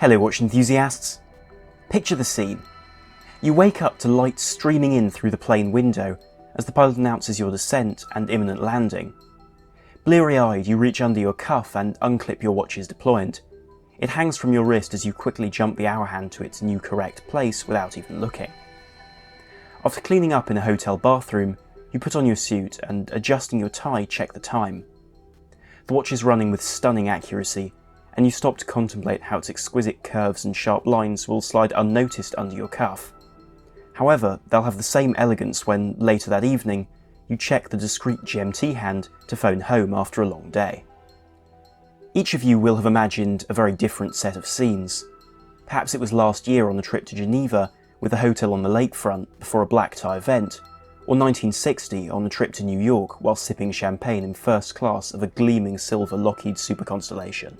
Hello watch enthusiasts. Picture the scene. You wake up to light streaming in through the plane window as the pilot announces your descent and imminent landing. Bleary-eyed, you reach under your cuff and unclip your watch's deployant. It hangs from your wrist as you quickly jump the hour hand to its new correct place without even looking. After cleaning up in a hotel bathroom, you put on your suit and, adjusting your tie, check the time. The watch is running with stunning accuracy, and you stop to contemplate how its exquisite curves and sharp lines will slide unnoticed under your cuff. However, they'll have the same elegance when, later that evening, you check the discreet GMT hand to phone home after a long day. Each of you will have imagined a very different set of scenes. Perhaps it was last year on a trip to Geneva with a hotel on the lakefront before a black tie event, or 1960 on a trip to New York while sipping champagne in first class of a gleaming silver Lockheed Super Constellation.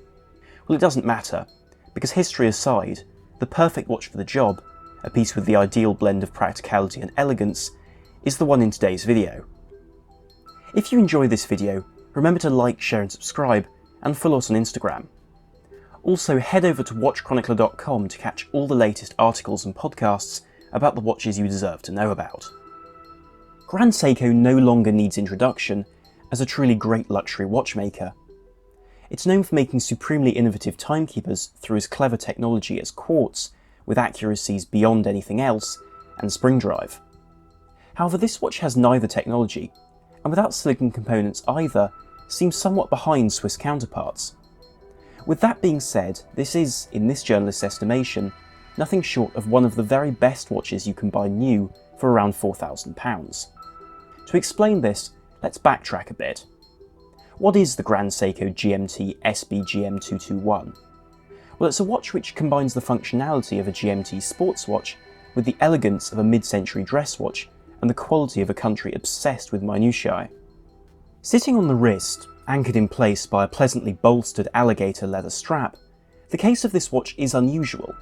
Well, it doesn't matter, because history aside, the perfect watch for the job, a piece with the ideal blend of practicality and elegance, is the one in today's video. If you enjoy this video, remember to like, share and subscribe, and follow us on Instagram. Also, head over to watchchronicler.com to catch all the latest articles and podcasts about the watches you deserve to know about. Grand Seiko no longer needs introduction as a truly great luxury watchmaker. It's known for making supremely innovative timekeepers through as clever technology as quartz, with accuracies beyond anything else, and spring drive. However, this watch has neither technology, and without silicon components either, seems somewhat behind Swiss counterparts. With that being said, this is, in this journalist's estimation, nothing short of one of the very best watches you can buy new for around £4,000. To explain this, let's backtrack a bit. What is the Grand Seiko GMT SBGM221? Well, it's a watch which combines the functionality of a GMT sports watch with the elegance of a mid-century dress watch and the quality of a country obsessed with minutiae. Sitting on the wrist, anchored in place by a pleasantly bolstered alligator leather strap, the case of this watch is unusual.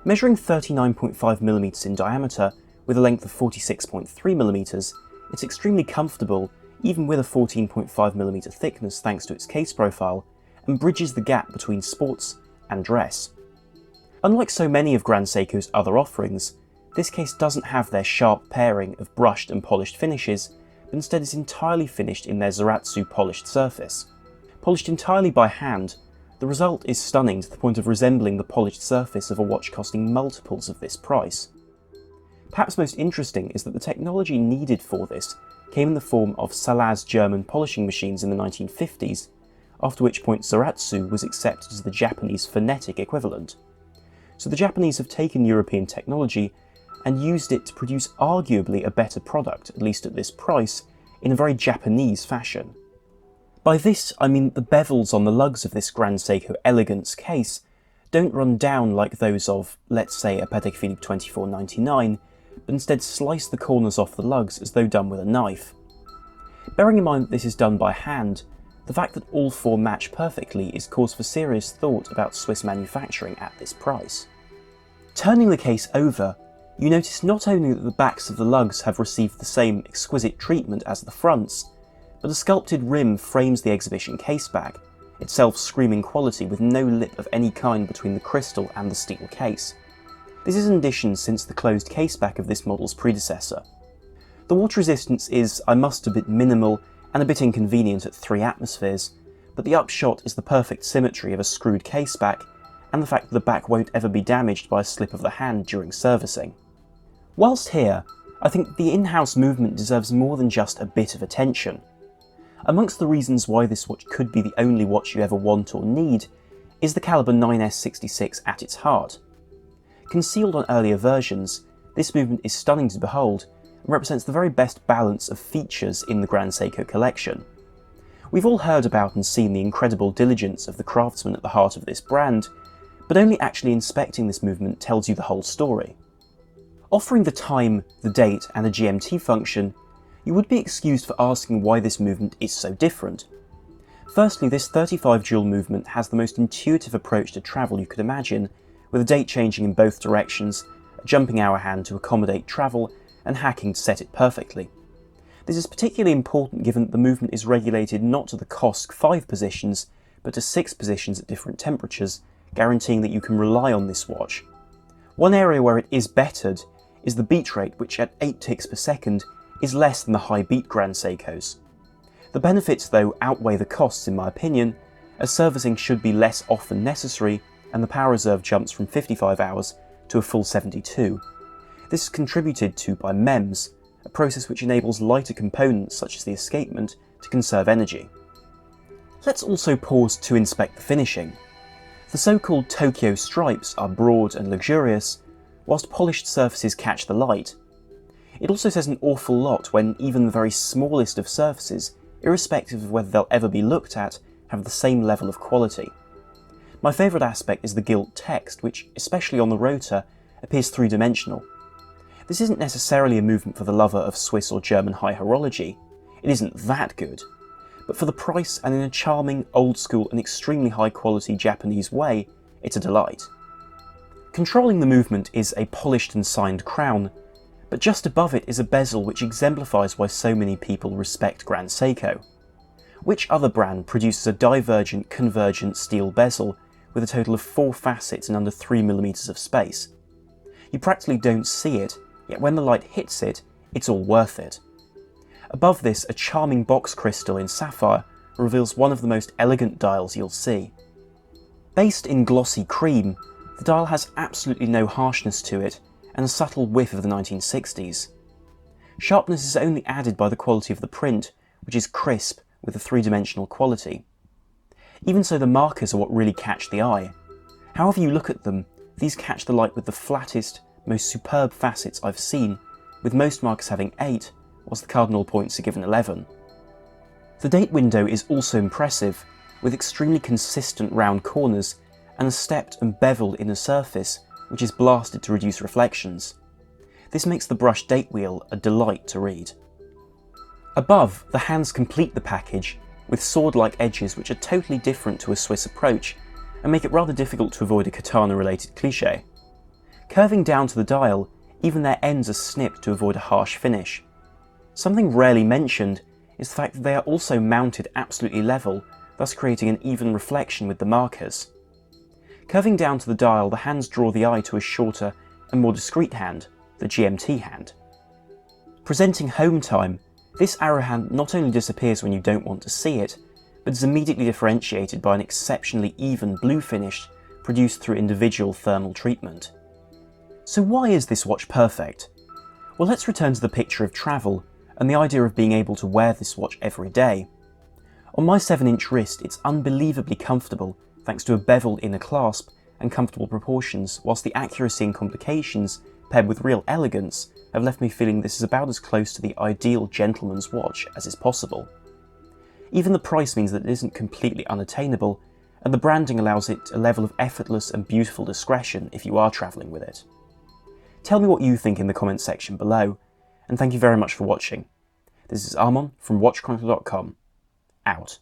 Measuring 39.5mm in diameter with a length of 46.3mm, it's extremely comfortable even with a 14.5mm thickness thanks to its case profile, and bridges the gap between sports and dress. Unlike so many of Grand Seiko's other offerings, this case doesn't have their sharp pairing of brushed and polished finishes, but instead is entirely finished in their Zaratsu polished surface. Polished entirely by hand, the result is stunning to the point of resembling the polished surface of a watch costing multiples of this price. Perhaps most interesting is that the technology needed for this came in the form of Salaz German polishing machines in the 1950s, after which point Zaratsu was accepted as the Japanese phonetic equivalent. So the Japanese have taken European technology and used it to produce arguably a better product, at least at this price, in a very Japanese fashion. By this, I mean the bevels on the lugs of this Grand Seiko Elegance case don't run down like those of, let's say, a Patek Philippe 2499, but instead slice the corners off the lugs as though done with a knife. Bearing in mind that this is done by hand, the fact that all four match perfectly is cause for serious thought about Swiss manufacturing at this price. Turning the case over, you notice not only that the backs of the lugs have received the same exquisite treatment as the fronts, but a sculpted rim frames the exhibition case back, itself screaming quality with no lip of any kind between the crystal and the steel case. This is an addition since the closed caseback of this model's predecessor. The water resistance is, I must admit, minimal and a bit inconvenient at 3 atmospheres, but the upshot is the perfect symmetry of a screwed caseback and the fact that the back won't ever be damaged by a slip of the hand during servicing. Whilst here, I think the in-house movement deserves more than just a bit of attention. Amongst the reasons why this watch could be the only watch you ever want or need is the caliber 9S66 at its heart. Concealed on earlier versions, this movement is stunning to behold and represents the very best balance of features in the Grand Seiko collection. We've all heard about and seen the incredible diligence of the craftsman at the heart of this brand, but only actually inspecting this movement tells you the whole story. Offering the time, the date and a GMT function, you would be excused for asking why this movement is so different. Firstly, this 35 jewel movement has the most intuitive approach to travel you could imagine, with a date changing in both directions, a jumping hour hand to accommodate travel, and hacking to set it perfectly. This is particularly important given that the movement is regulated not to the COSC 5 positions, but to 6 positions at different temperatures, guaranteeing that you can rely on this watch. One area where it is bettered is the beat rate, which at 8 ticks per second is less than the high beat Grand Seikos. The benefits though outweigh the costs in my opinion, as servicing should be less often necessary and the power reserve jumps from 55 hours to a full 72. This is contributed to by MEMS, a process which enables lighter components such as the escapement to conserve energy. Let's also pause to inspect the finishing. The so-called Tokyo stripes are broad and luxurious, whilst polished surfaces catch the light. It also says an awful lot when even the very smallest of surfaces, irrespective of whether they'll ever be looked at, have the same level of quality. My favourite aspect is the gilt text, which, especially on the rotor, appears three-dimensional. This isn't necessarily a movement for the lover of Swiss or German high horology. It isn't that good. But for the price and in a charming, old-school and extremely high-quality Japanese way, it's a delight. Controlling the movement is a polished and signed crown, but just above it is a bezel which exemplifies why so many people respect Grand Seiko. Which other brand produces a divergent, convergent steel bezel with a total of 4 facets and under 3mm of space? You practically don't see it, yet when the light hits it, it's all worth it. Above this, a charming box crystal in sapphire reveals one of the most elegant dials you'll see. Based in glossy cream, the dial has absolutely no harshness to it and a subtle whiff of the 1960s. Sharpness is only added by the quality of the print, which is crisp with a three-dimensional quality. Even so, the markers are what really catch the eye. However you look at them, these catch the light with the flattest, most superb facets I've seen, with most markers having 8, whilst the cardinal points are given 11. The date window is also impressive, with extremely consistent round corners and a stepped and beveled inner surface, which is blasted to reduce reflections. This makes the brushed date wheel a delight to read. Above, the hands complete the package, with sword-like edges which are totally different to a Swiss approach, and make it rather difficult to avoid a katana-related cliché. Curving down to the dial, even their ends are snipped to avoid a harsh finish. Something rarely mentioned is the fact that they are also mounted absolutely level, thus creating an even reflection with the markers. Curving down to the dial, the hands draw the eye to a shorter and more discreet hand, the GMT hand. Presenting home time, this arrow hand not only disappears when you don't want to see it, but is immediately differentiated by an exceptionally even blue finish produced through individual thermal treatment. So why is this watch perfect? Well, let's return to the picture of travel and the idea of being able to wear this watch every day. On my 7-inch wrist, it's unbelievably comfortable thanks to a beveled inner clasp and comfortable proportions, whilst the accuracy and complications, paired with real elegance, have left me feeling this is about as close to the ideal gentleman's watch as is possible. Even the price means that it isn't completely unattainable, and the branding allows it a level of effortless and beautiful discretion if you are travelling with it. Tell me what you think in the comments section below, and thank you very much for watching. This is Armon from WatchChronicle.com, out.